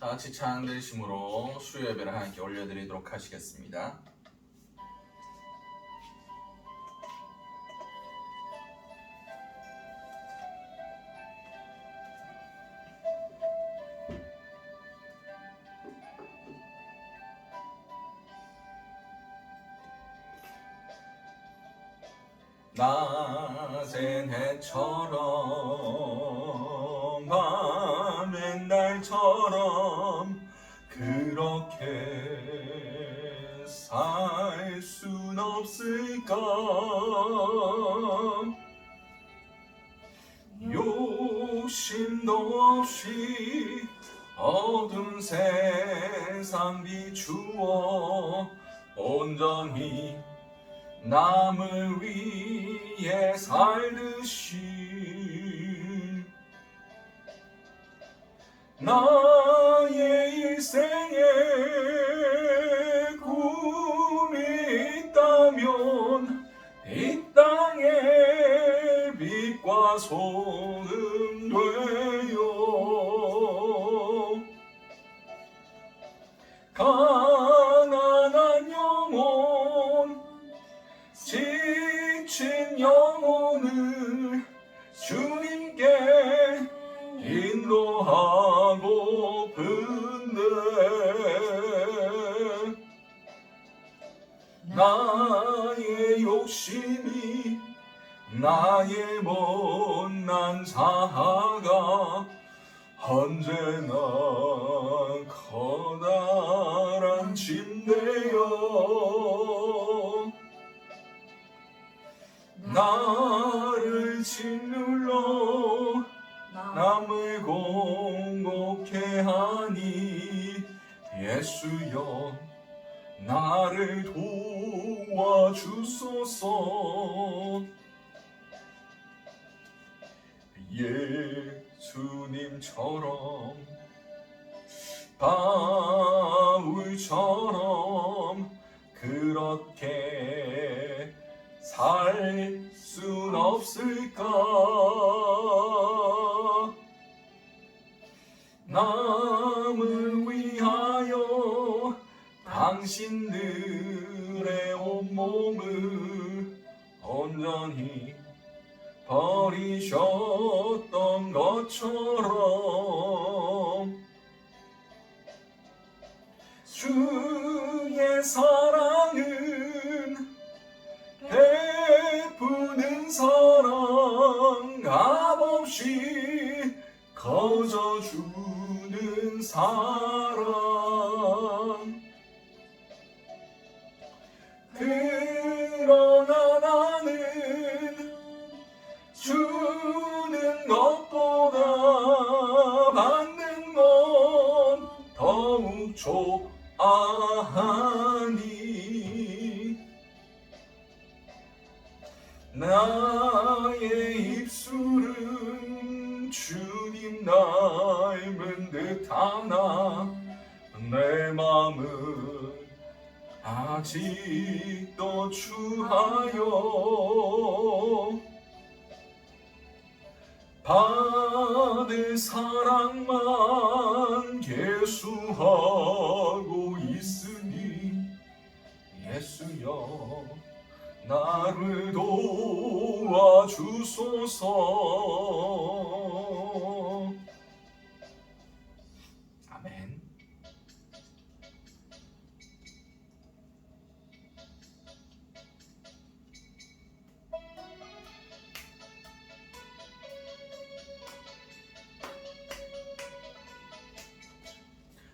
다 같이 찬양 드리심으로 수요 예배를 하나님께 올려드리도록 하시겠습니다. 낮엔 해처럼 밤엔 달처럼 그렇게 살 순 없을까? 욕심도 없이 어두운 세상 비추어 온전히 남을 위해 살듯이 나의 일생에 꿈이 있다면 이 땅의 빛과 소금 되어 가난한 영혼 지친 영혼을 주님께 인도하고픈데 나의 욕심이 나의 못난 자아가 언제나 커다란 짐되어 나를 짓눌러 남을 공곡해 하니 예수여 나를 도와주소서. 예수님처럼 바울처럼 그렇게 살 순 없을까? 남을 위하여 당신들의 온몸을 온전히 버리셨던 것처럼 주의 사랑은 베푸는 사랑 값없이 거저주는 사랑 그러나 나는 주는 것보다 받는 건 더욱 좋아하니 나의 입술은 주님 닮은 듯하나 내 마음은 아직도 추하여 받을 사랑만 계수하고 있으니 예수여 나를 도와주소서. 아멘.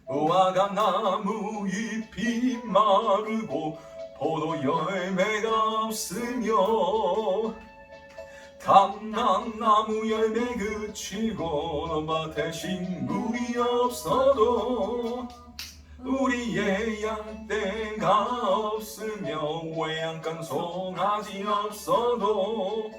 무화과나무 잎이 마르고 포도 열매가 없으며 감람나무 열매 그치고 밭에 식물이 없어도 우리의 양떼가 없으며 외양간 송아지 없어도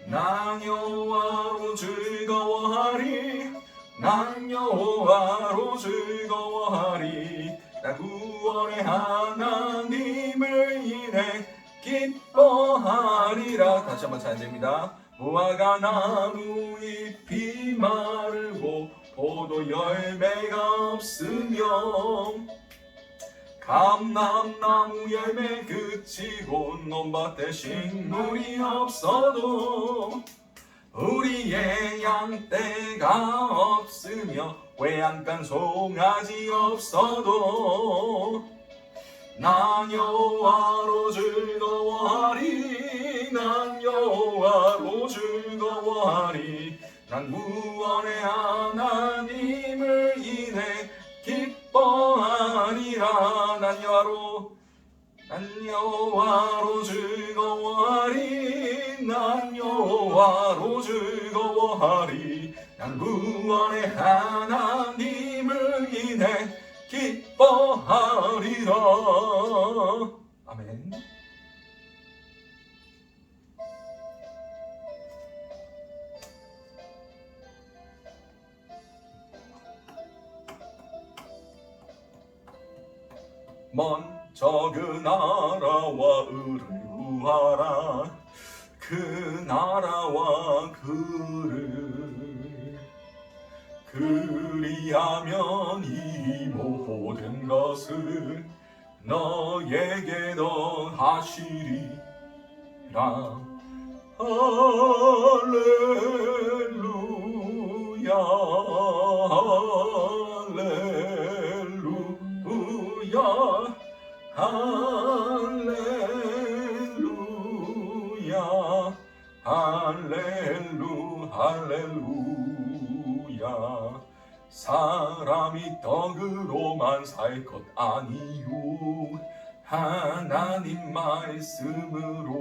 난 여호와로 즐거워하리 난 여호와로 즐거워하리 나 구원의 하나님을 인해 기뻐하리라. 다시 한번 찬양됩니다. 무화과나무 잎이 마르고 포도 열매가 없으며 감람나무 열매 그치고 논밭에 식물이 없어도 우리의 양떼가 없으며 외양간 송아지 없어도 난 여호와로 즐거워하리 난 여호와로 즐거워하리 난 구원의 하나님을 인해 기뻐하리라 난 여호와로 즐거워하리 난 여호와로 즐거워하리 난 구원의 하나님을 인해 기뻐하리라. 아멘. 먼저 그 나라와 의를 구하라 그 나라와 그를 그리하면 이 모든 것을 너에게 더하시리라. 할렐루야 할렐루야 할렐루야 할렐루야 사람이 떡으로만 살 것 아니요 하나님 말씀으로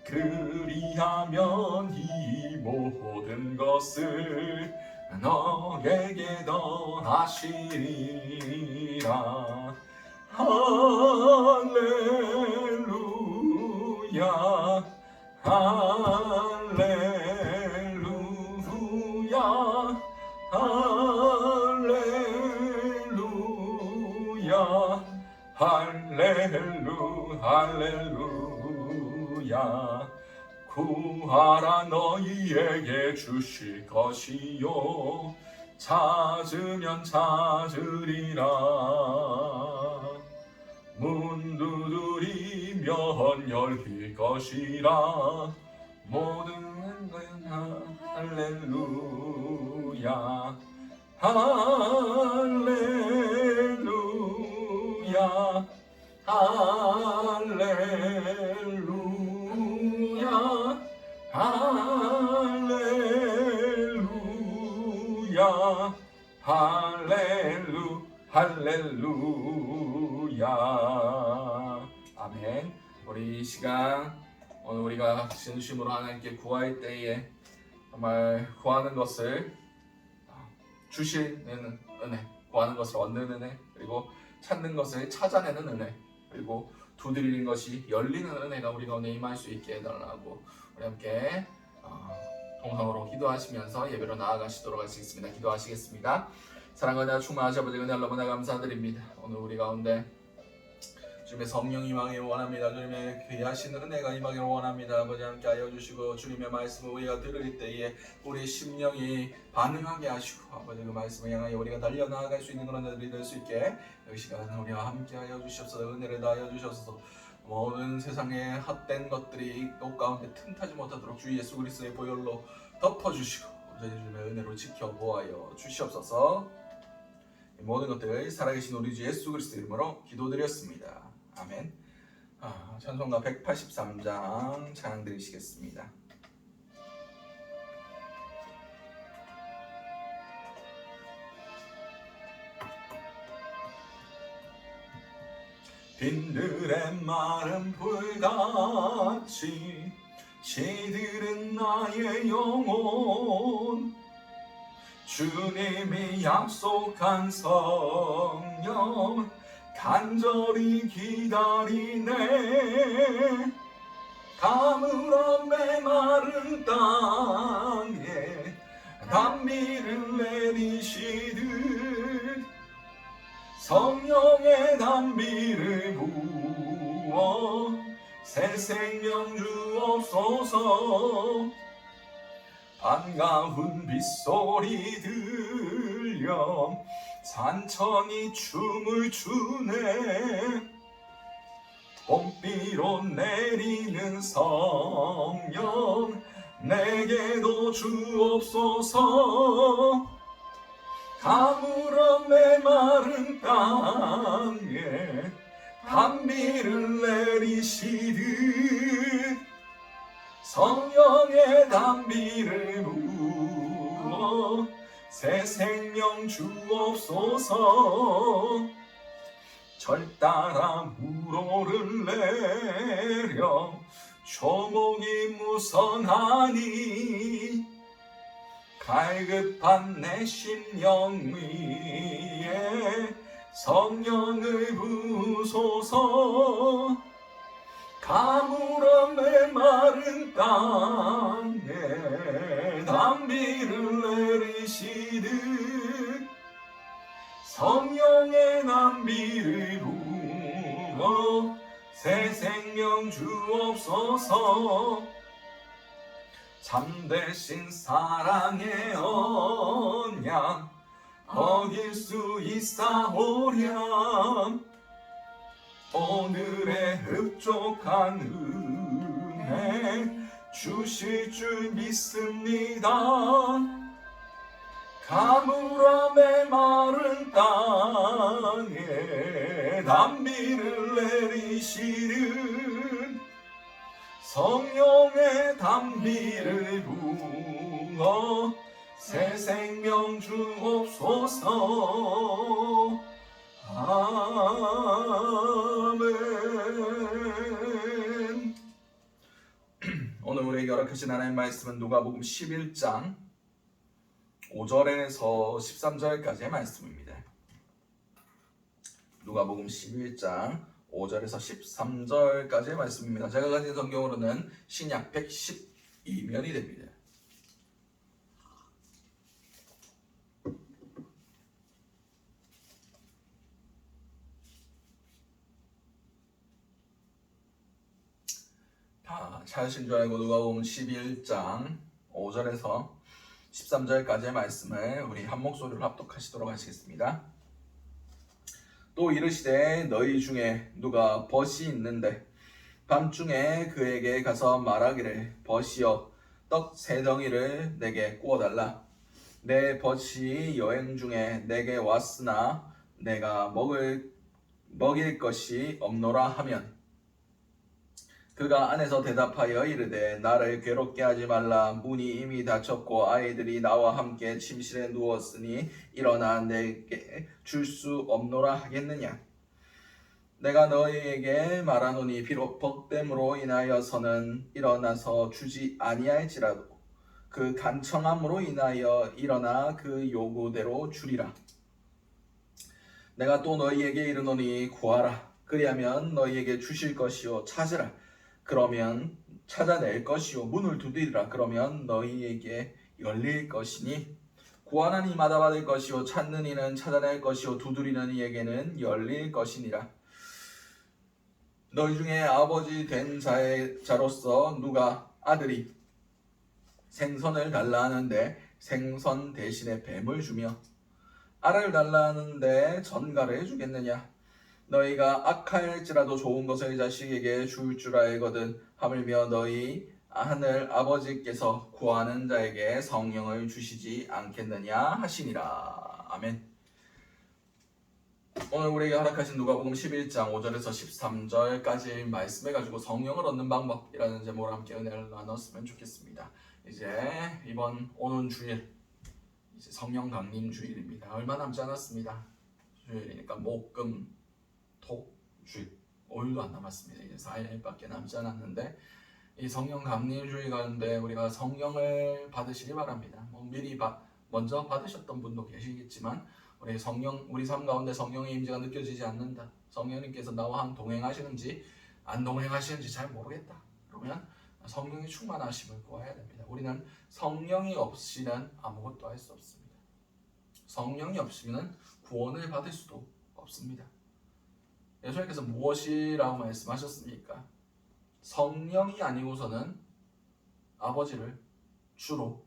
그리하면 이 모든 것을 너에게 더하시리라. 할렐루야 할렐루야 할렐루야 할렐루야 구하라 너희에게 주실 것이요 찾으면 찾으리라 문 두드리면 열릴 것이라 모든 것은 할렐루야 할렐루야 할렐루야 할렐루야 할렐루야 아멘. 우리 이 시간 오늘 우리가 진심으로 하나님께 구할 때에 정말 구하는 것을 주시는 은혜, 구하는 것을 얻는 은혜, 그리고 찾는 것을 찾아내는 은혜, 그리고 두드리는 것이 열리는 은혜가 우리 가운데 임할 수 있게 해달라고 우리 함께 동성으로 기도하시면서 예배로 나아가시도록 하시겠습니다. 기도하시겠습니다. 사랑과 은혜와 충만하신 아버지 은혜 너무나 감사드립니다. 오늘 우리 가운데 주님의 성령이 임하기를 원합니다. 주님의 귀하신 은혜가 임하기를 원합니다. 아버지 함께 하여 주시고 주님의 말씀을 우리가 들을 때에 우리 심령이 반응하게 하시고 아버지 그 말씀을 향하여 우리가 달려나아갈 수 있는 그런 자들이 될 수 있게 이 시간 우리와 함께 하여 주시옵소서. 은혜를 다하여 주셔서 모든 세상의 헛된 것들이 옷 가운데 틈타지 못하도록 주 예수 그리스도의 보혈로 덮어주시고 주님의 은혜로 지켜보아여 주시옵소서. 모든 것들 살아계신 우리 주 예수 그리스도 이름으로 기도드렸습니다. 아멘. 찬송가 183장 찬양 드리시겠습니다. 빈들의 마른 불같이 시들은 나의 영혼 주님이 약속한 성령 간절히 기다리네 가물어 메마른 땅에 단비를 내리시듯 성령의 단비를 부어 새 생명 주옵소서 반가운 빗소리 들려 산천이 춤을 추네. 봄비로 내리는 성령 내게도 주옵소서. 가물어 메마른 땅에 단비를 내리시듯 성령의 단비를 부어 새 생명 주옵소서. 절따라 물오를 내려 초목이 무성하니 갈급한 내 심령 위에 성령을 부소서. 가물어 메마른 땅에 단비를 내리시듯 성령의 단비를 부어 새 생명 주옵소서. 참되신 사랑의 언약 어길 수 있사오랴. 오늘의 흡족한 은혜 주실 줄 믿습니다. 가물어 메마른 땅에 단비를 내리시는 성령의 단비를 부어 새 생명 주옵소서. 아멘. 오늘 우리에게 허락하신 하나님의 말씀은 누가복음 11장 5절에서 13절까지의 말씀입니다. 누가복음 11장 5절에서 13절까지의 말씀입니다. 제가 가진 성경으로는 신약 112면이 됩니다. 다 찾으신 줄 알고 누가복음 11장 5절에서 13절까지의 말씀을 우리 한 목소리로 합독하시도록 하시겠습니다. 또 이르시되 너희 중에 누가 벗이 있는데 밤중에 그에게 가서 말하기를 벗이여 떡 3덩이를 내게 구워달라. 내 벗이 여행 중에 내게 왔으나 내가 먹일 것이 없노라 하면 그가 안에서 대답하여 이르되 나를 괴롭게 하지 말라. 문이 이미 닫혔고 아이들이 나와 함께 침실에 누웠으니 일어나 내게 줄 수 없노라 하겠느냐. 내가 너희에게 말하노니 비록 벅됨으로 인하여서는 일어나서 주지 아니할지라도 그 간청함으로 인하여 일어나 그 요구대로 주리라. 내가 또 너희에게 이르노니 구하라. 그리하면 너희에게 주실 것이요 찾으라. 그러면 찾아낼 것이요 문을 두드리라. 그러면 너희에게 열릴 것이니 구하는 이마다 받을 것이요 찾는 이는 찾아낼 것이요 두드리는 이에게는 열릴 것이니라. 너희 중에 아버지 된 자로서 누가 아들이 생선을 달라 하는데 생선 대신에 뱀을 주며 알을 달라 하는데 전갈을 주겠느냐. 너희가 악할지라도 좋은 것을 자식에게 줄 줄 알거든 하물며 너희 하늘 아버지께서 구하는 자에게 성령을 주시지 않겠느냐 하시니라. 아멘. 오늘 우리에게 허락하신 누가복음 11장 5절에서 13절까지 말씀해 가지고 성령을 얻는 방법이라는 제목으로 함께 은혜를 나눴으면 좋겠습니다. 이제 이번 오는 주일 이제 성령 강림 주일입니다. 얼마 남지 않았습니다. 주일이니까 목, 금, 토, 주일 5일도 안 남았습니다. 이제 4일밖에 남지 않았는데 이 성령 강림 주일 가운데 우리가 성령을 받으시기 바랍니다. 미리 먼저 받으셨던 분도 계시겠지만 우리 삶 가운데 성령의 임재가 느껴지지 않는다. 성령님께서 나와 동행하시는지 안 동행하시는지 잘 모르겠다. 그러면 성령의 충만하심을 구해야 됩니다. 우리는 성령이 없이는 아무것도 할 수 없습니다. 성령이 없이는 구원을 받을 수도 없습니다. 예수님께서 무엇이라고 말씀하셨습니까? 성령이 아니고서는 아버지를 주로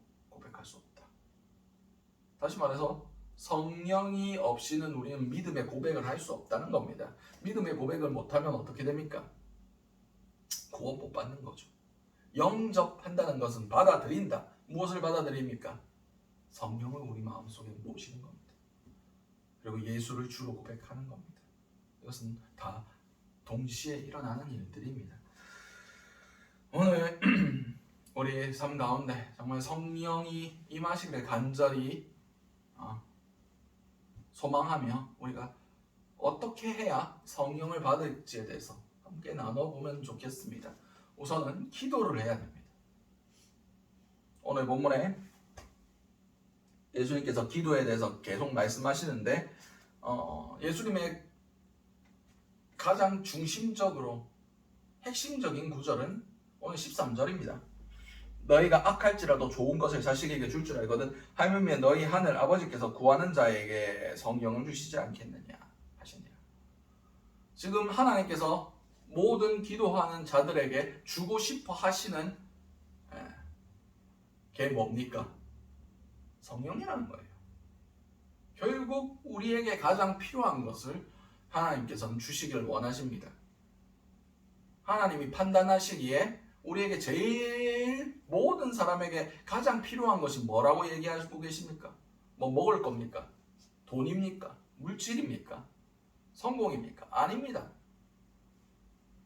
다시 말해서 성령이 없이는 우리는 믿음의 고백을 할 수 없다는 겁니다. 믿음의 고백을 못하면 어떻게 됩니까? 구원 못 받는 거죠. 영접한다는 것은 받아들인다. 무엇을 받아들입니까? 성령을 우리 마음속에 모시는 겁니다. 그리고 예수를 주로 고백하는 겁니다. 이것은 다 동시에 일어나는 일들입니다. 오늘 우리 삶 가운데 정말 성령이 임하시기를 간절히 소망하며 우리가 어떻게 해야 성령을 받을지에 대해서 함께 나눠보면 좋겠습니다. 우선은 기도를 해야 됩니다. 오늘 본문에 예수님께서 기도에 대해서 계속 말씀하시는데 예수님의 가장 중심적으로 핵심적인 구절은 오늘 13절입니다. 너희가 악할지라도 좋은 것을 자식에게 줄 줄 알거든 하물며 너희 하늘 아버지께서 구하는 자에게 성령을 주시지 않겠느냐 하시네요. 지금 하나님께서 모든 기도하는 자들에게 주고 싶어 하시는 게 뭡니까? 성령이라는 거예요. 결국 우리에게 가장 필요한 것을 하나님께서는 주시기를 원하십니다. 하나님이 판단하시기에 우리에게 제일 모든 사람에게 가장 필요한 것이 뭐라고 얘기하고 계십니까? 뭐 먹을 겁니까? 돈입니까? 물질입니까? 성공입니까? 아닙니다.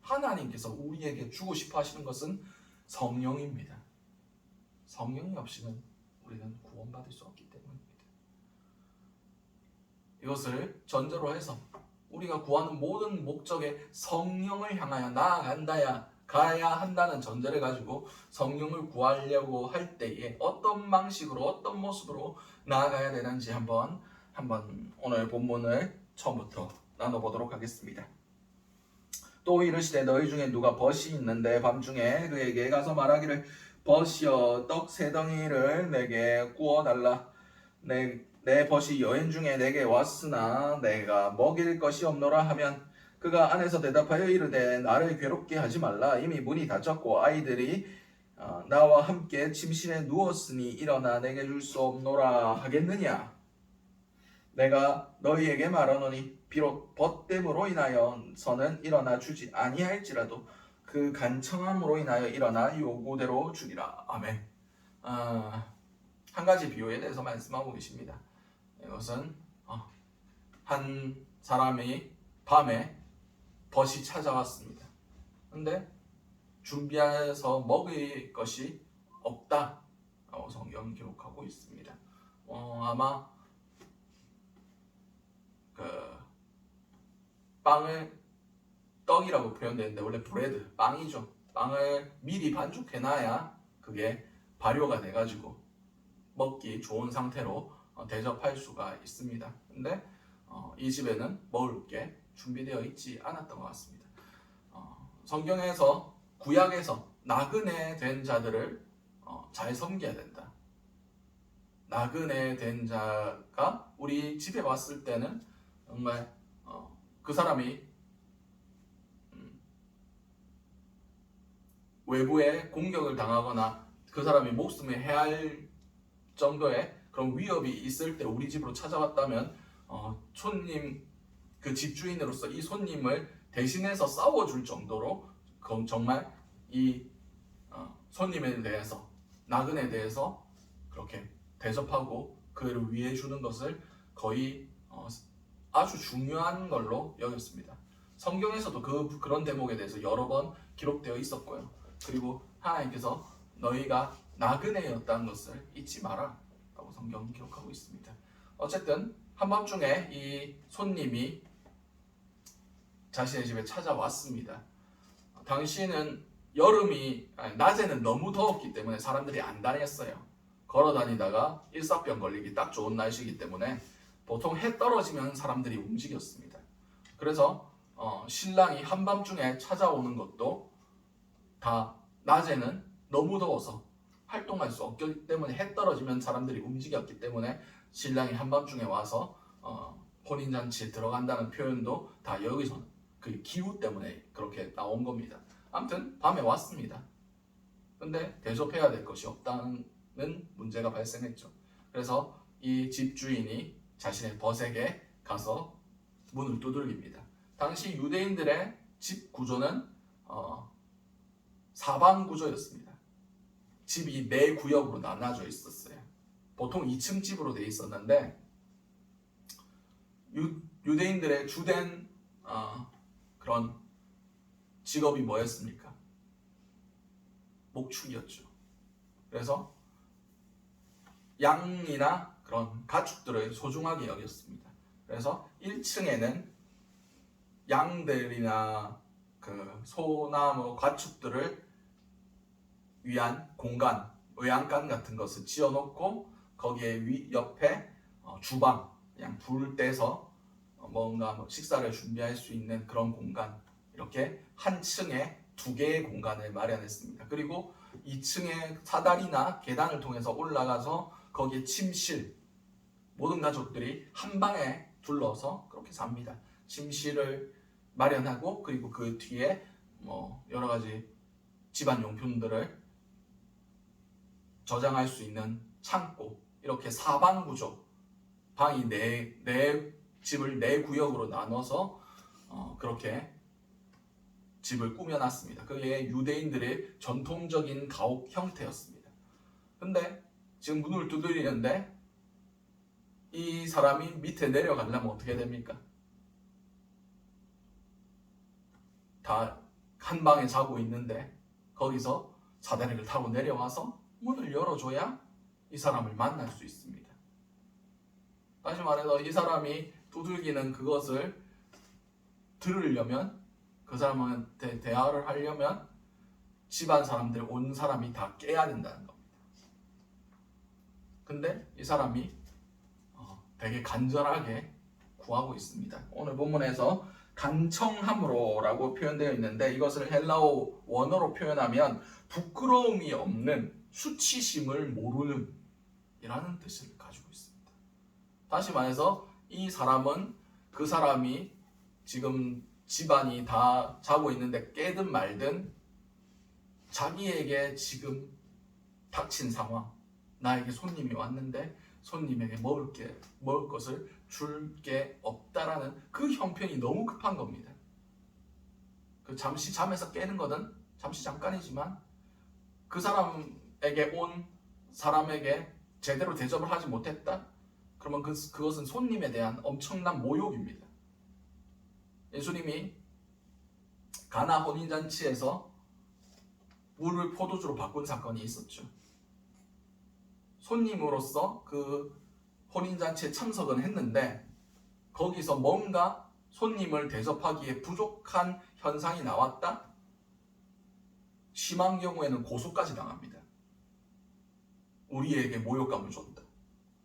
하나님께서 우리에게 주고 싶어 하시는 것은 성령입니다. 성령이 없이는 우리는 구원받을 수 없기 때문입니다. 이것을 전제로 해서 우리가 구하는 모든 목적에 성령을 향하여 가야 한다는 전제를 가지고 성령을 구하려고 할 때에 어떤 방식으로 어떤 모습으로 나아가야 되는지 한번 오늘 본문을 처음부터 나눠보도록 하겠습니다. 또 이르시되 너희 중에 누가 벗이 있는데 밤중에 그에게 가서 말하기를 벗이여 떡 세 덩이를 내게 구워달라. 내 벗이 여인 중에 내게 왔으나 내가 먹일 것이 없노라 하면 그가 안에서 대답하여 이르되 나를 괴롭게 하지 말라. 이미 문이 닫혔고 아이들이 나와 함께 침실에 누웠으니 일어나 내게 줄 수 없노라 하겠느냐. 내가 너희에게 말하노니 비록 벗됨으로 인하여서는 일어나 주지 아니할지라도 그 간청함으로 인하여 일어나 요구대로 주리라. 아멘. 한 가지 비유에 대해서 말씀하고 계십니다. 이것은 한 사람이 밤에 벗이 찾아왔습니다. 근데 준비해서 먹을 것이 없다라고 성경 기록하고 있습니다. 아마 빵을 떡이라고 표현되는데 원래 브레드, 빵이죠. 빵을 미리 반죽해놔야 그게 발효가 돼가지고 먹기 좋은 상태로 대접할 수가 있습니다. 근데 이 집에는 먹을 게 준비되어 있지 않았던 것 같습니다. 성경에서 구약에서 나그네 된 자들을 잘 섬겨야 된다. 나그네 된 자가 우리 집에 왔을 때는 정말 그 사람이 외부에 공격을 당하거나 그 사람이 목숨을 해할 정도의 그런 위협이 있을 때 우리 집으로 찾아왔다면 손님 그 집주인으로서 이 손님을 대신해서 싸워줄 정도로 정말 이 손님에 대해서 나그네에 대해서 그렇게 대접하고 그를 위해 주는 것을 거의 아주 중요한 걸로 여겼습니다. 성경에서도 그런 대목에 대해서 여러 번 기록되어 있었고요. 그리고 하나님께서 너희가 나그네였다는 것을 잊지 마라 라고 성경은 기록하고 있습니다. 어쨌든 한밤중에 이 손님이 자신의 집에 찾아왔습니다. 당시에는 낮에는 너무 더웠기 때문에 사람들이 안 다녔어요. 걸어 다니다가 일사병 걸리기 딱 좋은 날씨이기 때문에 보통 해 떨어지면 사람들이 움직였습니다. 그래서 신랑이 한밤중에 찾아오는 것도 다 낮에는 너무 더워서 활동할 수 없기 때문에 해 떨어지면 사람들이 움직였기 때문에 신랑이 한밤중에 와서 혼인잔치에 들어간다는 표현도 다 여기서 그 기후 때문에 그렇게 나온 겁니다. 아무튼 밤에 왔습니다. 근데 대접해야 될 것이 없다는 문제가 발생했죠. 그래서 이 집주인이 자신의 벗에게 가서 문을 두들깁니다. 당시 유대인들의 집 구조는 사방 구조였습니다. 집이 4구역으로 나눠져 있었어요. 보통 2층 집으로 되어 있었는데 유대인들의 주된 그런 직업이 뭐였습니까? 목축이었죠. 그래서 양이나 그런 가축들을 소중하게 여겼습니다. 그래서 1층에는 양들이나 그 소나 뭐 가축들을 위한 공간, 외양간 같은 것을 지어놓고 거기에 옆에 주방, 그냥 불 떼서 뭔가 식사를 준비할 수 있는 그런 공간, 이렇게 한 층에 2개의 공간을 마련했습니다. 그리고 2층의 사다리나 계단을 통해서 올라가서 거기에 침실, 모든 가족들이 한 방에 둘러서 그렇게 삽니다. 침실을 마련하고 그리고 그 뒤에 여러 가지 집안 용품들을 저장할 수 있는 창고, 이렇게 사방 구조, 방이 집을 4구역으로 나눠서 그렇게 집을 꾸며놨습니다. 그게 유대인들의 전통적인 가옥 형태였습니다. 근데 지금 문을 두드리는데 이 사람이 밑에 내려가려면 어떻게 됩니까? 다 한 방에 자고 있는데 거기서 사다리를 타고 내려와서 문을 열어줘야 이 사람을 만날 수 있습니다. 다시 말해서 이 사람이 두들기는 그것을 들으려면, 그 사람한테 대화를 하려면 집안 사람들, 온 사람이 다 깨야 된다는 겁니다. 근데 이 사람이 되게 간절하게 구하고 있습니다. 오늘 본문에서 간청함으로라고 표현되어 있는데 이것을 헬라어 원어로 표현하면 부끄러움이 없는, 수치심을 모르는 이라는 뜻을 가지고 있습니다. 다시 말해서 이 사람은 그 사람이 지금 집안이 다 자고 있는데 깨든 말든 자기에게 지금 닥친 상황, 나에게 손님이 왔는데 손님에게 먹을 것을 줄 게 없다라는 그 형편이 너무 급한 겁니다. 그 잠시 잠에서 깨는 거는 잠시 잠깐이지만 그 사람에게 온 사람에게 제대로 대접을 하지 못했다? 그러면 그것은 손님에 대한 엄청난 모욕입니다. 예수님이 가나 혼인잔치에서 물을 포도주로 바꾼 사건이 있었죠. 손님으로서 그 혼인잔치에 참석은 했는데 거기서 뭔가 손님을 대접하기에 부족한 현상이 나왔다? 심한 경우에는 고소까지 당합니다. 우리에게 모욕감을 줬다.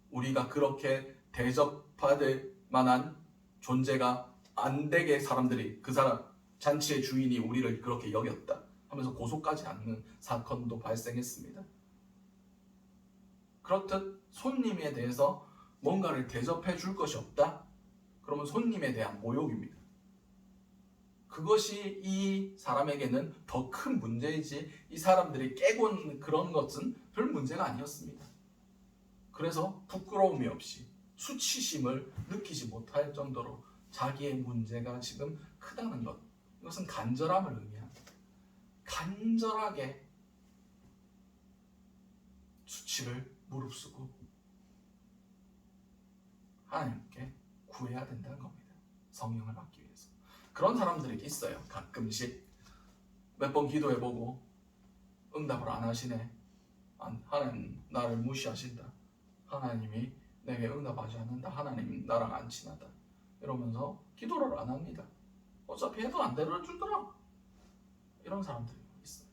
우리가 그렇게 대접받을 만한 존재가 안 되게 사람들이, 그 사람 잔치의 주인이 우리를 그렇게 여겼다 하면서 고소까지 않는 사건도 발생했습니다. 그렇듯 손님에 대해서 뭔가를 대접해 줄 것이 없다? 그러면 손님에 대한 모욕입니다. 그것이 이 사람에게는 더 큰 문제이지 이 사람들이 깨곤 그런 것은 별 문제가 아니었습니다. 그래서 부끄러움이 없이 수치심을 느끼지 못할 정도로 자기의 문제가 지금 크다는 것, 이것은 간절함을 의미합니다. 간절하게 수치를 무릅쓰고 하나님께 구해야 된다는 겁니다. 성령을 받기 위해서. 그런 사람들이 있어요. 가끔씩 몇 번 기도해보고 응답을 안 하시네. 하나님 나를 무시하신다. 하나님이 내게 응답하지 않는다. 하나님 나랑 안 친하다. 이러면서 기도를 안 합니다. 어차피 해도 안 들어주더라. 이런 사람들이 있어요.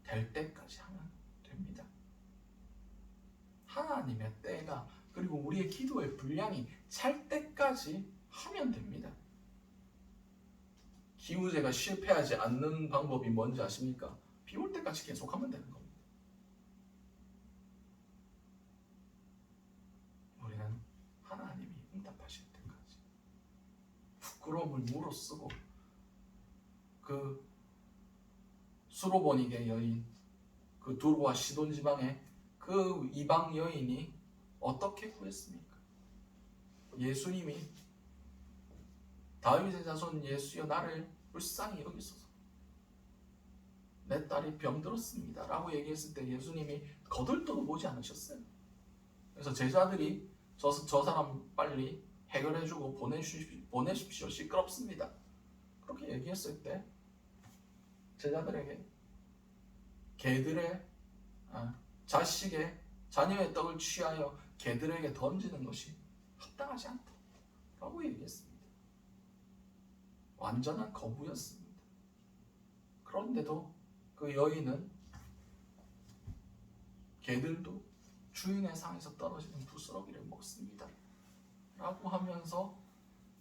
될 때까지 하면 됩니다. 하나님의 때가, 그리고 우리의 기도의 분량이 찰 때까지 하면 됩니다. 기우제가 실패하지 않는 방법이 뭔지 아십니까? 비 올 때까지 계속 하면 되는 겁니다. 우리는 하나님이 응답하실 때까지 부끄러움을 무릅쓰고, 그 수로보니게 여인, 그 두로와 시돈 지방의 그 이방 여인이 어떻게 구했습니까? 예수님이 다윗의 자손 예수여 나를 불쌍히 여기소서. 내 딸이 병들었습니다 라고 얘기했을 때 예수님이 거들떠도 보지 않으셨어요. 그래서 제자들이 저 사람 빨리 해결해주고 보내십시오. 시끄럽습니다. 그렇게 얘기했을 때 제자들에게 개들의 자식의 자녀의 떡을 취하여 개들에게 던지는 것이 합당하지 않다라고 얘기했습니다. 완전한 거부였습니다. 그런데도 그 여인은 개들도 주인의 상에서 떨어지는 부스러기를 먹습니다 라고 하면서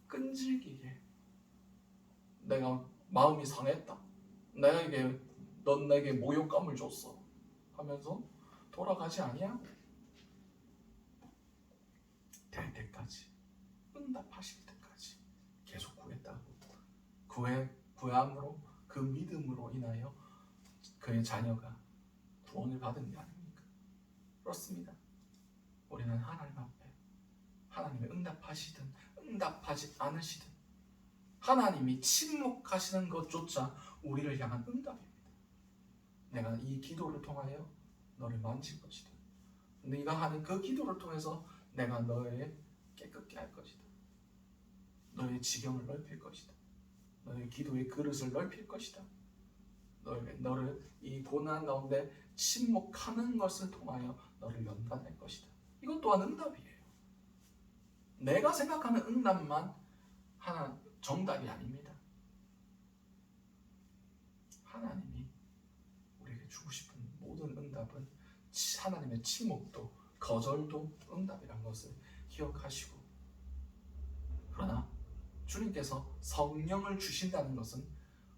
끈질기게 내가 마음이 상했다, 넌 내게 모욕감을 줬어 하면서 돌아가지 아니하고 될 때까지, 응답하실 때까지 계속 구했다고. 구함으로 그 믿음으로 인하여 그의 자녀가 구원을 받은 게 아닙니까? 그렇습니다. 우리는 하나님 앞에 하나님이 응답하시든 응답하지 않으시든 하나님이 침묵하시는 것조차 우리를 향한 응답입니다. 내가 이 기도를 통하여 너를 만질 것이다. 네가 하는 그 기도를 통해서 내가 너의 깨끗게 할 것이다. 너의 지경을 넓힐 것이다. 너의 기도의 그릇을 넓힐 것이다. 너를 이 고난 가운데 침묵하는 것을 통하여 너를 연단할 것이다. 이것 또한 응답이에요. 내가 생각하는 응답만 정답이 아닙니다. 하나님이 우리에게 주고 싶은 모든 응답은 하나님의 침묵도 거절도 응답이란 것을 기억하시고, 그러나 주님께서 성령을 주신다는 것은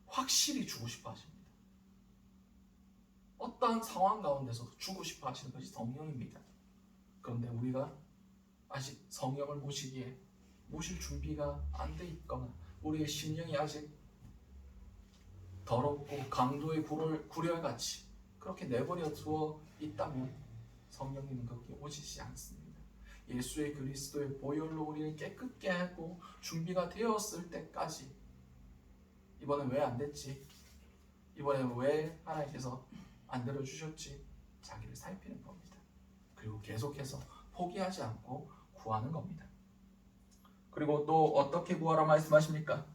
확실히 주고 싶어 하십니다. 어떠한 상황 가운데서도 주고 싶어 하시는 것이 성령입니다. 그런데 우리가 아직 성령을 모실 준비가 안 돼 있거나 우리의 심령이 아직 더럽고 강도의 구렬같이 그렇게 내버려 두어 있다면 성령님은 거기에 오시지 않습니다. 예수의 그리스도의 보혈로 우리를 깨끗게 하고 준비가 되었을 때까지, 이번엔 왜 안 됐지? 이번엔 왜 하나님께서 안 들어주셨지? 자기를 살피는 겁니다. 그리고 계속해서 포기하지 않고 구하는 겁니다. 그리고 또 어떻게 구하라 말씀하십니까?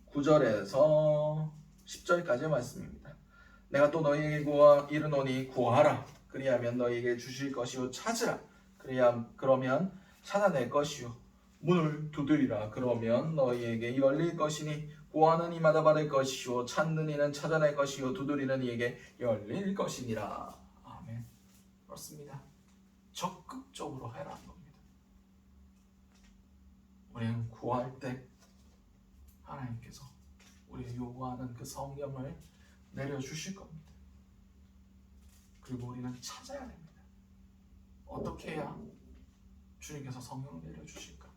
9절에서 10절까지의 말씀입니다. 내가 또 너희에게 이르노니 구하라 그리하면 너희에게 주실 것이요, 찾으라 그러면 찾아낼 것이요, 문을 두드리라 그러면 너희에게 열릴 것이니 구하는 이마다 받을 것이요, 찾는 이는 찾아낼 것이요, 두드리는 이에게 열릴 것이니라. 아멘. 그렇습니다. 적극적으로 해라는 겁니다. 우리는 구할 때 하나님께서 우리가 요구하는 그 성령을 내려주실 겁니다. 그리고 우리는 찾아야 됩니다. 어떻게 해야 주님께서 성령을 내려주실까?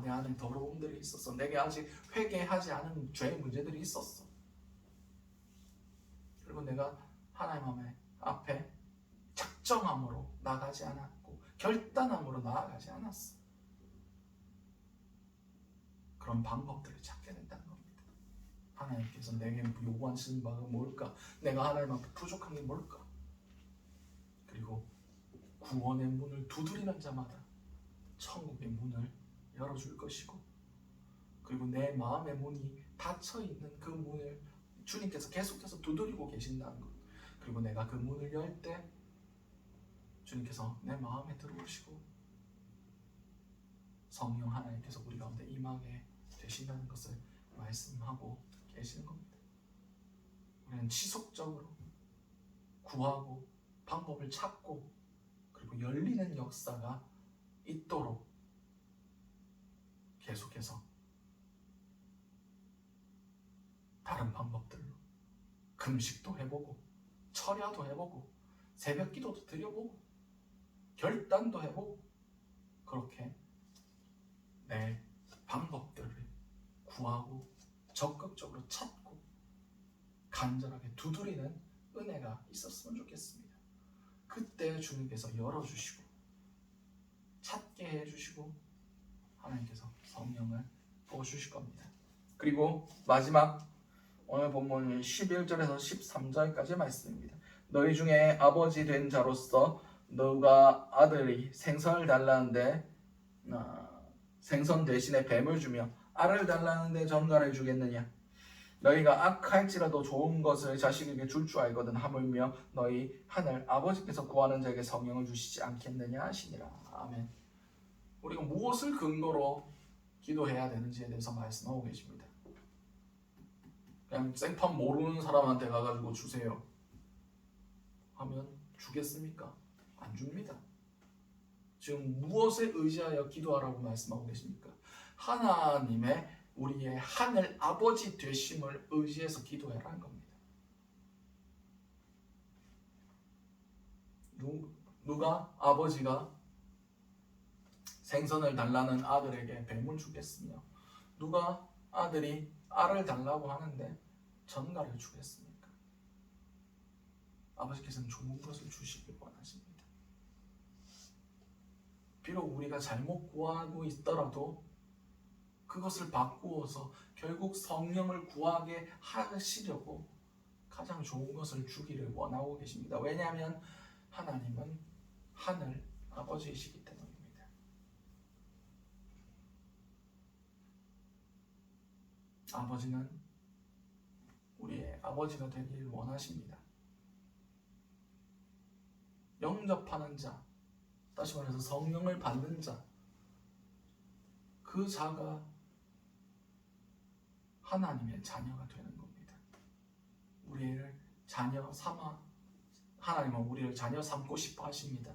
내 안에 더러움들이 있었어. 내게 아직 회개하지 않은 죄의 문제들이 있었어. 그리고 내가 하나님 앞에 작정함으로 나가지 않았고 결단함으로 나아가지 않았어. 그런 방법들을 찾게 된다는 겁니다. 하나님께서 내게 요구하시는 바가 뭘까? 내가 하나님 앞에 부족한 게 뭘까? 그리고 구원의 문을 두드리는 자마다 천국의 문을 열어줄 것이고, 그리고 내 마음의 문이 닫혀있는 그 문을 주님께서 계속해서 두드리고 계신다는 것, 그리고 내가 그 문을 열 때 주님께서 내 마음에 들어오시고 성령 하나님께서 우리 가운데 임하게 되신다는 것을 말씀하고 계시는 겁니다. 우리는 지속적으로 구하고 방법을 찾고 그리고 열리는 역사가 있도록 계속해서 다른 방법들로 금식도 해보고 철야도 해보고 새벽 기도도 드려보고 결단도 해보고 그렇게 내 방법들을 구하고 적극적으로 찾고 간절하게 두드리는 은혜가 있었으면 좋겠습니다. 그때 주님께서 열어주시고 찾게 해주시고 하나님께서 성령을 부어주실 겁니다. 그리고 마지막 오늘 본문 11절에서 13절까지 말씀입니다. 너희 중에 아버지 된 자로서 너가 아들이 생선을 달라는데 생선 대신에 뱀을 주며 알을 달라는데 전갈을 주겠느냐? 너희가 악할지라도 좋은 것을 자식에게 줄 줄 알거든 하물며 너희 하늘 아버지께서 구하는 자에게 성령을 주시지 않겠느냐 하시니라. 아멘. 우리가 무엇을 근거로 기도해야 되는지에 대해서 말씀하고 계십니다. 그냥 생판 모르는 사람한테 가가지고 주세요 하면 주겠습니까? 안 줍니다. 지금 무엇에 의지하여 기도하라고 말씀하고 계십니까? 하나님의 우리의 하늘 아버지 되심을 의지해서 기도해라는 겁니다. 누가 아버지가 생선을 달라는 아들에게 뱀을 주겠으며 누가 아들이 알을 달라고 하는데 전갈을 주겠습니까? 아버지께서는 좋은 것을 주시길 원하십니다. 비록 우리가 잘못 구하고 있더라도 그것을 바꾸어서 결국 성령을 구하게 하시려고 가장 좋은 것을 주기를 원하고 계십니다. 왜냐하면 하나님은 하늘 아버지이시기 때문입니다. 아버지는 우리의 아버지가 되길 원하십니다. 영접하는 자, 다시 말해서 성령을 받는 자, 그 자가 하나님의 자녀가 되는 겁니다. 우리를 자녀 삼아 하나님은 우리를 자녀 삼고 싶어 하십니다.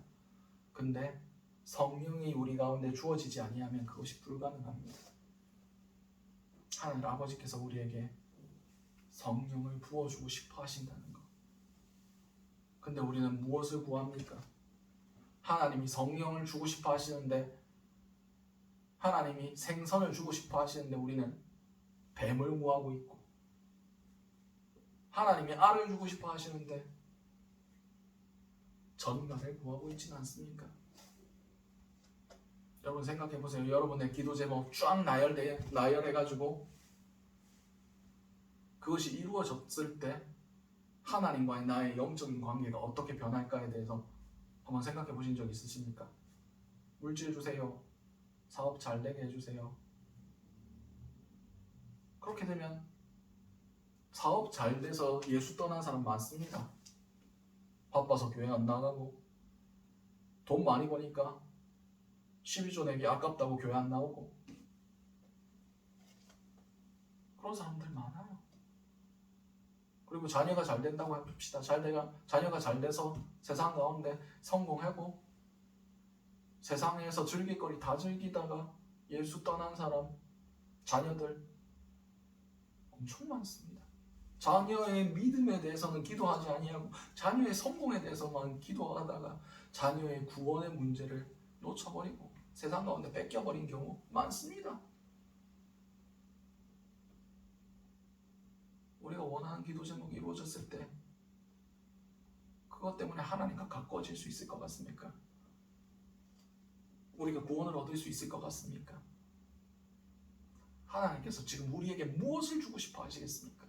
근데 성령이 우리 가운데 주어지지 아니하면 그것이 불가능합니다. 하나님 아버지께서 우리에게 성령을 부어주고 싶어 하신다는 것. 근데 우리는 무엇을 구합니까? 하나님이 성령을 주고 싶어 하시는데, 하나님이 생선을 주고 싶어 하시는데 우리는 뱀을 구하고 있고, 하나님이 알을 주고 싶어 하시는데 전갈을 구하고 있지는 않습니까? 여러분 생각해 보세요. 여러분의 기도 제목 쫙 나열해가지고 그것이 이루어졌을 때 하나님과의 나의 영적인 관계가 어떻게 변할까에 대해서 한번 생각해 보신 적 있으십니까? 물질 주세요. 사업 잘 되게 해주세요. 그렇게 되면 사업 잘 돼서 예수 떠난 사람 많습니다. 바빠서 교회 안 나가고 돈 많이 버니까 12조 내기 아깝다고 교회 안 나오고 그런 사람들 많아요. 그리고 자녀가 잘 된다고 해봅시다. 자녀가 잘 돼서 세상 가운데 성공하고 세상에서 즐길 거리 다 즐기다가 예수 떠난 사람, 자녀들 엄청 많습니다. 자녀의 믿음에 대해서는 기도하지 아니하고 자녀의 성공에 대해서만 기도하다가 자녀의 구원의 문제를 놓쳐버리고 세상 가운데 뺏겨버린 경우 많습니다. 우리가 원하는 기도 제목이 이루어졌을 때 그것 때문에 하나님과 가까워질 수 있을 것 같습니까? 우리가 구원을 얻을 수 있을 것 같습니까? 하나님께서 지금 우리에게 무엇을 주고 싶어 하시겠습니까?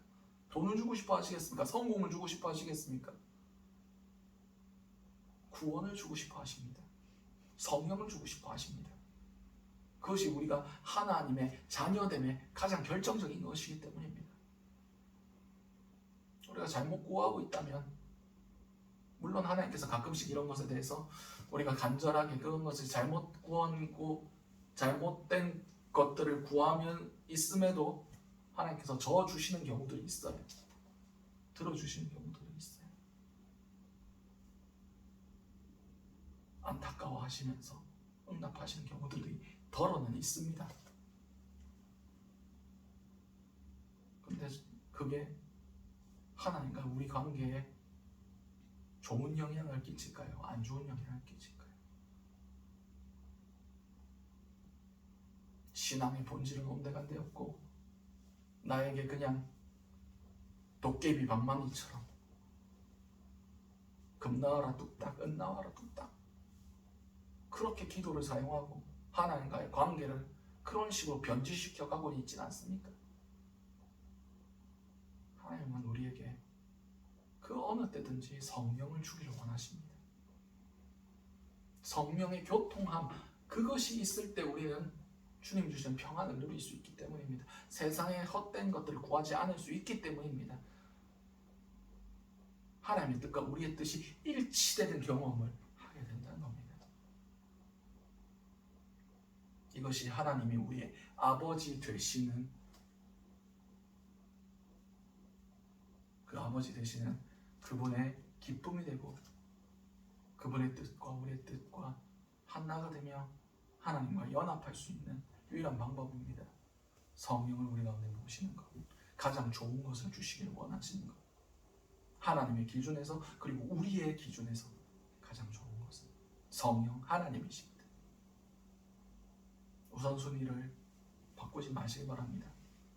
돈을 주고 싶어 하시겠습니까? 성공을 주고 싶어 하시겠습니까? 구원을 주고 싶어 하십니다. 성령을 주고 싶어 하십니다. 그것이 우리가 하나님의 자녀됨의 가장 결정적인 것이기 때문입니다. 우리가 잘못 구하고 있다면 물론 하나님께서 가끔씩 이런 것에 대해서 우리가 간절하게 그런 것을 잘못 구하고 잘못된 것들을 구하면 있음에도 하나님께서 저어주시는 경우들이 있어요. 들어주시는 경우들이 있어요. 안타까워하시면서 응답하시는 경우들이 더러는 있습니다. 근데 그게 하나님과 우리 관계에 좋은 영향을 끼칠까요? 안 좋은 영향을 끼칠까요? 신앙의 본질은 온데간데 없고 나에게 그냥 도깨비 방망이처럼 금 나와라 뚝딱, 은 나와라 뚝딱. 그렇게 기도를 사용하고 하나님과의 관계를 그런 식으로 변질시켜 가고 있지는 않습니까? 하나님은 우리에게 그 어느 때든지 성령을 주기를 원하십니다. 성령의 교통함, 그것이 있을 때 우리는 주님 주시는 평안을 누릴 수 있기 때문입니다. 세상의 헛된 것들을 구하지 않을 수 있기 때문입니다. 하나님의 뜻과 우리의 뜻이 일치되는 경험을 하게 된다는 겁니다. 이것이 하나님이 우리의 아버지 되시는, 그 아버지 되시는 그분의 기쁨이 되고 그분의 뜻과 우리의 뜻과 하나가 되며 하나님과 연합할 수 있는 유일한 방법입니다. 성령을 우리 가운데 모시는 것, 가장 좋은 것을 주시길 원하시는 것, 하나님의 기준에서 그리고 우리의 기준에서 가장 좋은 것은 성령 하나님이십니다. 우선순위를 바꾸지 마시기 바랍니다.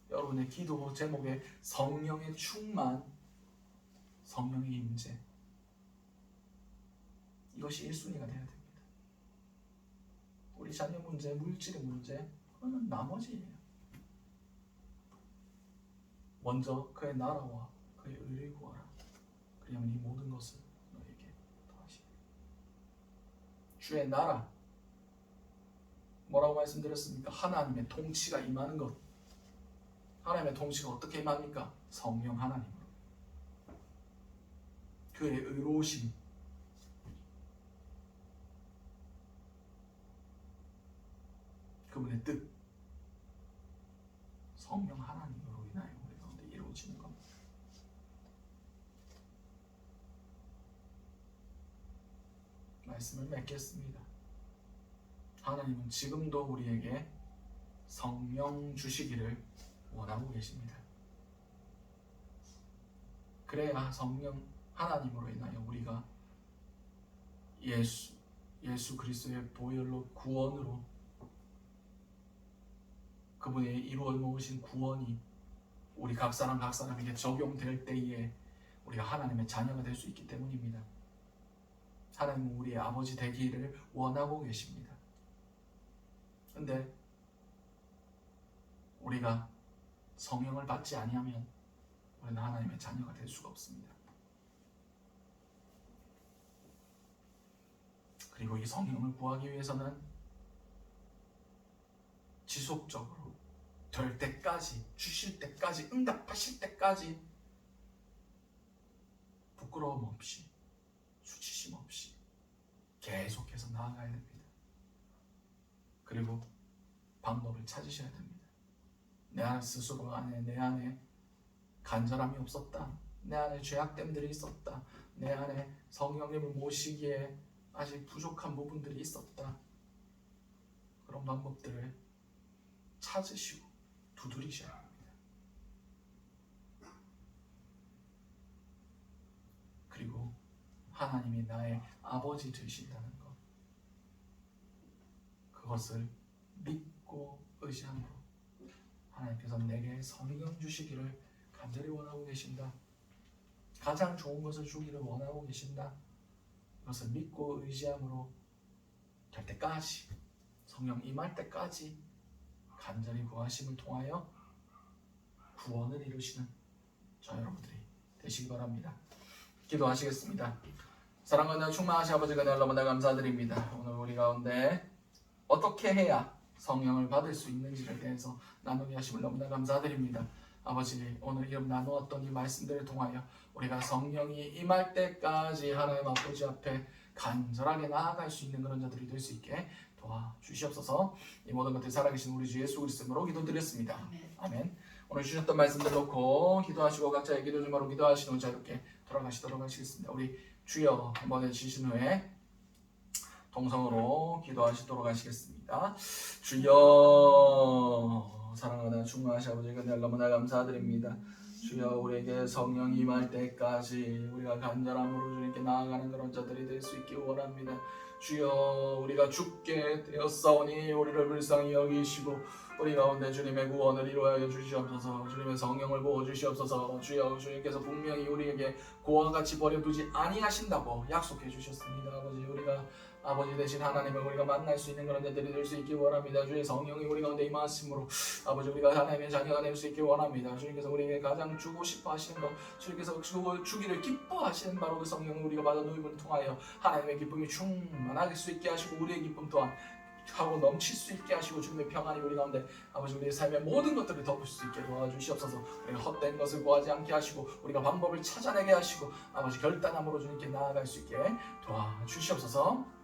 여러분의 기도 제목에 성령의 충만, 성령의 임재, 이것이 1순위가 되어야 됩니다. 우리 자녀 문제, 물질의 문제, 그거는 나머지예요. 먼저 그의 나라와 그의 의를 구하라. 그러면 이 모든 것을 너에게 더하시리라. 주의 나라, 뭐라고 말씀드렸습니까? 하나님의 통치가 임하는 것. 하나님의 통치가 어떻게 임합니까? 성령 하나님으로. 그의 의로우심, 그분의 뜻, 성령 하나님으로 인하여 우리 가운데 이루어지는 겁니다. 말씀을 맺겠습니다. 하나님은 지금도 우리에게 성령 주시기를 원하고 계십니다. 그래야 성령 하나님으로 인하여 우리가 예수 그리스도의 보혈로 구원으로, 그분의 이루어 놓으신 구원이 우리 각 사람에게 적용될 때에 우리가 하나님의 자녀가 될 수 있기 때문입니다. 하나님은 우리의 아버지 되기를 원하고 계십니다. 근데 우리가 성령을 받지 아니하면 우리는 하나님의 자녀가 될 수가 없습니다. 그리고 이 성령을 구하기 위해서는 지속적으로 될 때까지, 주실 때까지, 응답하실 때까지 부끄러움 없이, 수치심 없이 계속해서 나아가야 됩니다. 그리고 방법을 찾으셔야 됩니다. 내 안에 스스로 내 안에 간절함이 없었다, 내 안에 죄악됨들이 있었다, 내 안에 성령님을 모시기에 아직 부족한 부분들이 있었다. 그런 방법들을 찾으시고 두드리셔야 합니다. 그리고 하나님이 나의 아버지 되신다는 것, 그것을 믿고 의지함으로 하나님께서 내게 성령 주시기를 간절히 원하고 계신다. 가장 좋은 것을 주기를 원하고 계신다. 그것을 믿고 의지함으로 될 때까지, 성령 임할 때까지 간절히 구하심을 통하여 구원을 이루시는 저 여러분들이 되시기 바랍니다. 기도하시겠습니다. 사랑하는 충만하신 아버지 은혜 너무나 감사드립니다. 오늘 우리 가운데 어떻게 해야 성령을 받을 수 있는지에 대해서 나누게 하심을 너무나 감사드립니다. 아버지, 오늘 이름 나누었던 이 말씀들을 통하여 우리가 성령이 임할 때까지 하나님 아버지 앞에 간절하게 나아갈 수 있는 그런 자들이 될 수 있게 도와주시옵소서. 이 모든 것들 살아계신 우리 주 예수 그리스도로 기도드렸습니다. 아멘. 오늘 주셨던 말씀들 놓고 기도하시고 각자의 기도 주마로 기도하시는 후 자유롭게 돌아가시도록 하시겠습니다. 우리 주여 한번 해주신 후에 동성으로 기도하시도록 하시겠습니다. 주여, 사랑하는 충만하신 아버지 은혜 너무나 감사드립니다. 주여, 우리에게 성령이 임할 때까지 우리가 간절함으로 주님께 나아가는 그런 자들이 될 수 있기 원합니다. 주여 우리가 죽게 되었사오니 우리를 불쌍히 여기시고 우리 가운데 주님의 구원을 이루하여 주시옵소서. 주님의 성령을 부어 주시옵소서. 주여 주님께서 분명히 우리에게 고와 같이 버려두지 아니하신다고 약속해 주셨습니다. 아버지 우리가 아버지 되신 하나님을 우리가 만날 수 있는 그런 자들이 될 수 있기 원합니다. 주의 성령이 우리 가운데 임하심으로 아버지 우리가 하나님의 자녀가 될 수 있기 원합니다. 주님께서 우리에게 가장 주고 싶어 하시는 것, 주님께서 주기를 기뻐하시는 바로 그 성령을 우리가 받아 누임을 통하여 하나님의 기쁨이 충만할 수 있게 하시고 우리의 기쁨 또한 하고 넘칠 수 있게 하시고 주님의 평안이 우리 가운데 아버지 우리의 삶의 모든 것들을 덮을 수 있게 도와주시옵소서. 우리가 헛된 것을 구하지 않게 하시고 우리가 방법을 찾아내게 하시고 아버지 결단함으로 주님께 나아갈 수 있게 도와주시옵소서.